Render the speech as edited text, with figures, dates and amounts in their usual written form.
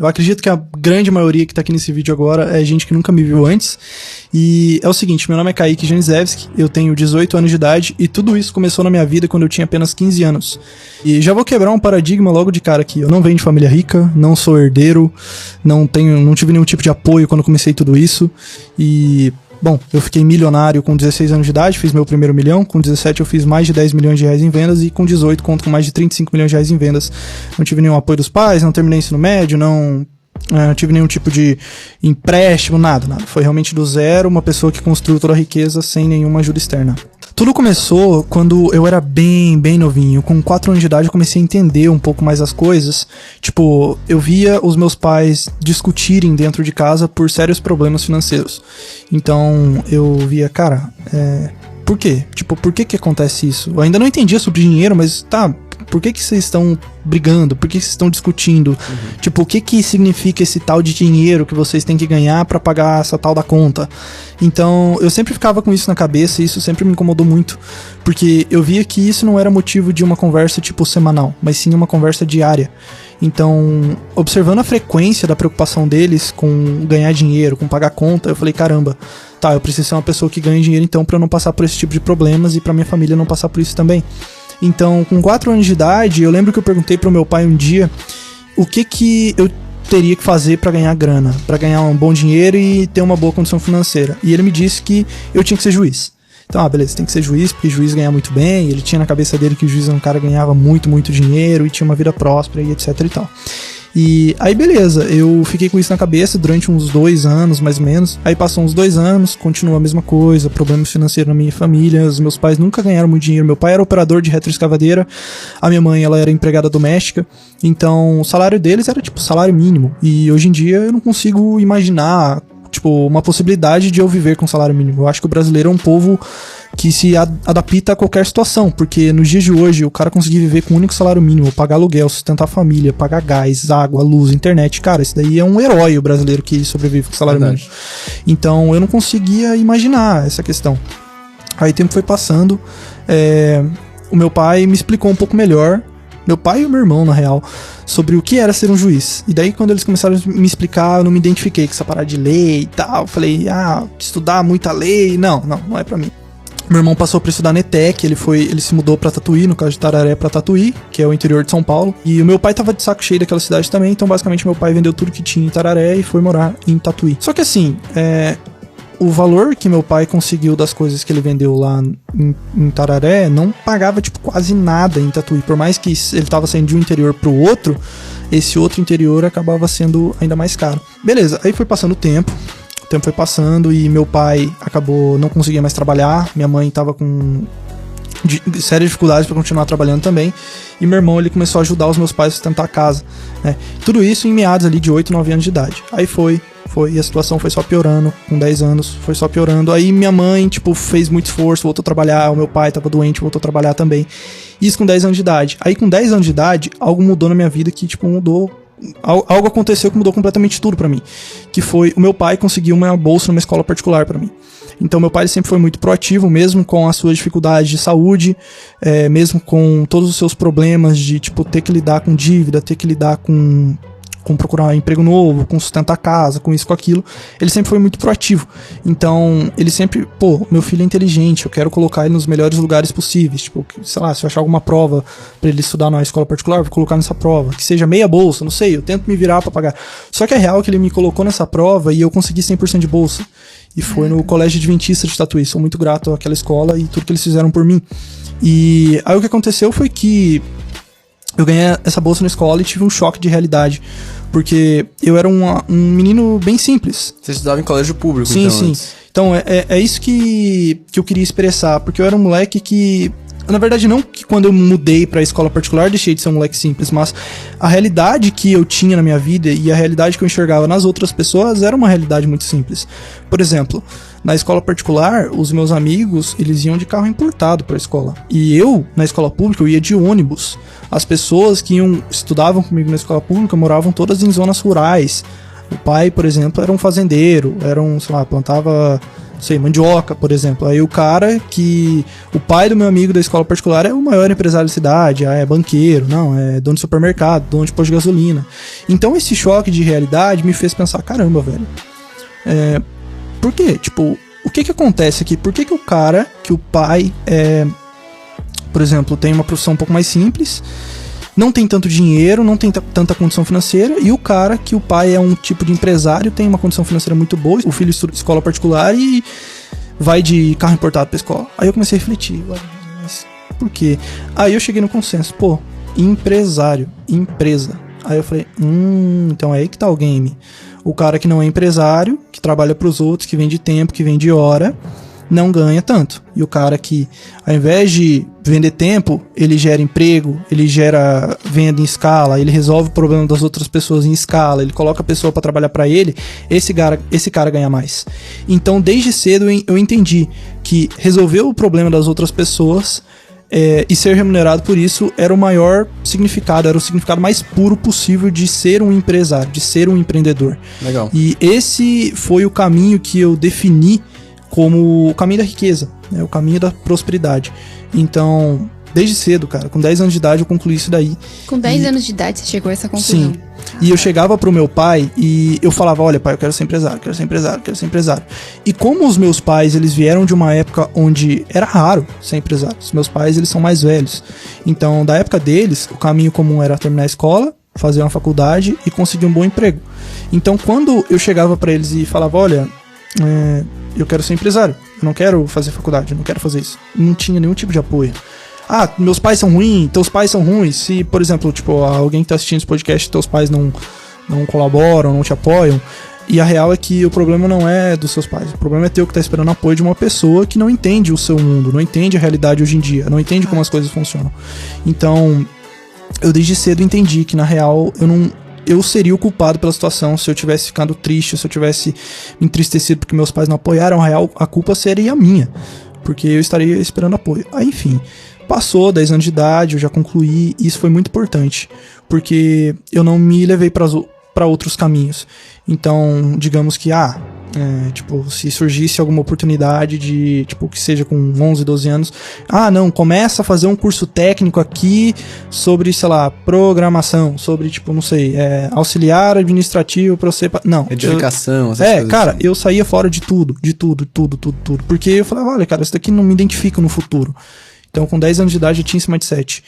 Eu acredito que a grande maioria que tá aqui nesse vídeo agora é gente que nunca me viu antes. E é o seguinte, meu nome é Kaique Janizewski, eu tenho 18 anos de idade e tudo isso começou na minha vida quando eu tinha apenas 15 anos. E já vou quebrar um paradigma logo de cara aqui. Eu não venho de família rica, não sou herdeiro, não tive nenhum tipo de apoio quando comecei tudo isso. E... bom, eu fiquei milionário com 16 anos de idade, fiz meu primeiro milhão, com 17 eu fiz mais de 10 milhões de reais em vendas e com 18 conto com mais de 35 milhões de reais em vendas. Não tive nenhum apoio dos pais, não terminei ensino médio, não tive nenhum tipo de empréstimo, nada. Foi realmente do zero, uma pessoa que construiu toda a riqueza sem nenhuma ajuda externa. Tudo começou quando eu era bem novinho. Com 4 anos de idade eu comecei a entender um pouco mais as coisas. Tipo, eu via os meus pais discutirem dentro de casa por sérios problemas financeiros. Então eu via, cara, por quê? Tipo, por que acontece isso? Eu ainda não entendia sobre dinheiro, mas tá... por que vocês estão brigando? Por que vocês estão discutindo? Tipo, o que significa esse tal de dinheiro que vocês têm que ganhar pra pagar essa tal da conta? Então, eu sempre ficava com isso na cabeça e isso sempre me incomodou muito. Porque eu via que isso não era motivo de uma conversa, tipo, semanal, mas sim uma conversa diária. Então, observando a frequência da preocupação deles com ganhar dinheiro, com pagar conta, eu falei, caramba, tá, eu preciso ser uma pessoa que ganhe dinheiro então pra eu não passar por esse tipo de problemas e pra minha família não passar por isso também. Então, com 4 anos de idade, eu lembro que eu perguntei pro meu pai um dia o que eu teria que fazer pra ganhar grana, pra ganhar um bom dinheiro e ter uma boa condição financeira. E ele me disse que eu tinha que ser juiz. Então, beleza, tem que ser juiz, porque juiz ganha muito bem. Ele tinha na cabeça dele que o juiz era um cara que ganhava muito dinheiro e tinha uma vida próspera e etc e tal. E aí beleza, eu fiquei com isso na cabeça durante uns 2 anos, mais ou menos. Aí passou uns 2 anos, continuou a mesma coisa, problemas financeiros na minha família. Os meus pais nunca ganharam muito dinheiro. Meu pai era operador de retroescavadeira, a minha mãe, ela era empregada doméstica. Então o salário deles era tipo salário mínimo. E hoje em dia eu não consigo imaginar, tipo, uma possibilidade de eu viver com salário mínimo. Eu acho que o brasileiro é um povo que se adapta a qualquer situação, porque nos dias de hoje o cara conseguir viver com um único salário mínimo, pagar aluguel, sustentar a família, pagar gás, água, luz, internet, cara, isso daí é um herói o brasileiro que sobrevive com salário mínimo. Então eu não conseguia imaginar essa questão. Aí o tempo foi passando, o meu pai me explicou um pouco melhor, meu pai e o meu irmão, na real, sobre o que era ser um juiz. E daí, quando eles começaram a me explicar, eu não me identifiquei com essa parada de lei e tal. Eu falei, estudar muita lei, não é pra mim. Meu irmão passou pra estudar na ETEC, ele se mudou pra Tatuí, no caso de Tararé pra Tatuí, que é o interior de São Paulo. E o meu pai tava de saco cheio daquela cidade também, então basicamente meu pai vendeu tudo que tinha em Tararé e foi morar em Tatuí. Só que assim, o valor que meu pai conseguiu das coisas que ele vendeu lá em Tararé não pagava, tipo, quase nada em Tatuí. Por mais que ele tava saindo de um interior pro outro, esse outro interior acabava sendo ainda mais caro. Beleza, aí foi passando o tempo foi passando e meu pai acabou não conseguia mais trabalhar, minha mãe tava com sérias dificuldades para continuar trabalhando também, e meu irmão ele começou a ajudar os meus pais a sustentar a casa, né? Tudo isso em meados ali de 8, 9 anos de idade. Aí foi, e a situação foi só piorando, com 10 anos, foi só piorando. Aí minha mãe, tipo, fez muito esforço, voltou a trabalhar, o meu pai tava doente, voltou a trabalhar também. Isso com 10 anos de idade. Aí com 10 anos de idade, algo mudou na minha vida que, tipo, algo aconteceu que mudou completamente tudo pra mim, que foi o meu pai conseguiu uma bolsa numa escola particular pra mim. Então meu pai sempre foi muito proativo, mesmo com as suas dificuldades de saúde, mesmo com todos os seus problemas de, tipo, ter que lidar com dívida, ter que lidar com procurar um emprego novo, com sustentar a casa, com isso, com aquilo. Ele sempre foi muito proativo. Então, ele sempre, meu filho é inteligente, eu quero colocar ele nos melhores lugares possíveis. Tipo, sei lá, se eu achar alguma prova pra ele estudar na escola particular, vou colocar nessa prova. Que seja meia bolsa, não sei, eu tento me virar pra pagar. Só que é real que ele me colocou nessa prova e eu consegui 100% de bolsa. E foi no Colégio Adventista de Tatuí. Sou muito grato àquela escola e tudo que eles fizeram por mim. E aí o que aconteceu foi que eu ganhei essa bolsa na escola e tive um choque de realidade. Porque eu era um menino bem simples. Você estudava em colégio público, sim, então? Sim, antes. sim. Então é isso que eu queria expressar. Porque eu era um moleque que... Na verdade, não que quando eu mudei pra escola particular deixei de ser um moleque simples, mas a realidade que eu tinha na minha vida e a realidade que eu enxergava nas outras pessoas era uma realidade muito simples. Por exemplo, na escola particular, os meus amigos, eles iam de carro importado pra escola. E eu, na escola pública, eu ia de ônibus. As pessoas que estudavam comigo na escola pública moravam todas em zonas rurais. O pai, por exemplo, era um fazendeiro, plantava sei, mandioca, por exemplo. Aí o cara que... O pai do meu amigo da escola particular é o maior empresário da cidade, é banqueiro, não, é dono de supermercado, dono de posto de gasolina. Então esse choque de realidade me fez pensar, caramba, velho, por quê? Tipo, o que acontece aqui? Por que o cara, que o pai, por exemplo, tem uma profissão um pouco mais simples, não tem tanto dinheiro, não tem tanta condição financeira, e o cara que o pai é um tipo de empresário, tem uma condição financeira muito boa, o filho estuda escola particular e vai de carro importado pra escola. Aí eu comecei a refletir, mas por quê? Aí eu cheguei no consenso, empresário, empresa. Aí eu falei, então é aí que tá o game. O cara que não é empresário, que trabalha pros outros, que vende tempo, que vende hora, não ganha tanto. E o cara que, ao invés de vender tempo, ele gera emprego, ele gera venda em escala, ele resolve o problema das outras pessoas em escala, ele coloca a pessoa para trabalhar para ele, esse cara ganha mais. Então, desde cedo eu entendi que resolver o problema das outras pessoas e ser remunerado por isso era o maior significado, era o significado mais puro possível de ser um empresário, de ser um empreendedor. Legal. E esse foi o caminho que eu defini como o caminho da riqueza, né? O caminho da prosperidade. Então, desde cedo, cara, com 10 anos de idade eu concluí isso daí. Com 10 anos de idade você chegou a essa conclusão? Sim. E eu chegava pro meu pai e eu falava, olha pai, eu quero ser empresário, quero ser empresário, quero ser empresário. E como os meus pais, eles vieram de uma época onde era raro ser empresário. Os meus pais, eles são mais velhos. Então, da época deles, o caminho comum era terminar a escola, fazer uma faculdade e conseguir um bom emprego. Então, quando eu chegava pra eles e falava, olha, eu quero ser empresário, eu não quero fazer faculdade, eu não quero fazer isso. Não tinha nenhum tipo de apoio. Meus pais são ruins, teus pais são ruins. Se, por exemplo, tipo, alguém que tá assistindo esse podcast, teus pais não colaboram, não te apoiam. E a real é que o problema não é dos seus pais. O problema é teu, que tá esperando apoio de uma pessoa que não entende o seu mundo, não entende a realidade hoje em dia, não entende como as coisas funcionam. Então, eu desde cedo entendi que, na real, eu seria o culpado pela situação se eu tivesse ficado triste, se eu tivesse me entristecido porque meus pais não apoiaram. Na real, a culpa seria minha, porque eu estaria esperando apoio. Aí, enfim, passou 10 anos de idade, eu já concluí, e isso foi muito importante, porque eu não me levei para outros caminhos. Então, digamos que, se surgisse alguma oportunidade de, que seja com 11, 12 anos, começa a fazer um curso técnico aqui sobre, sei lá, programação, sobre, auxiliar administrativo pra você... Não. Edificação, essas coisas. Cara, eu saía fora de tudo, porque eu falava, olha, cara, isso daqui não me identifica no futuro. Então, com 10 anos de idade, eu tinha esse mindset.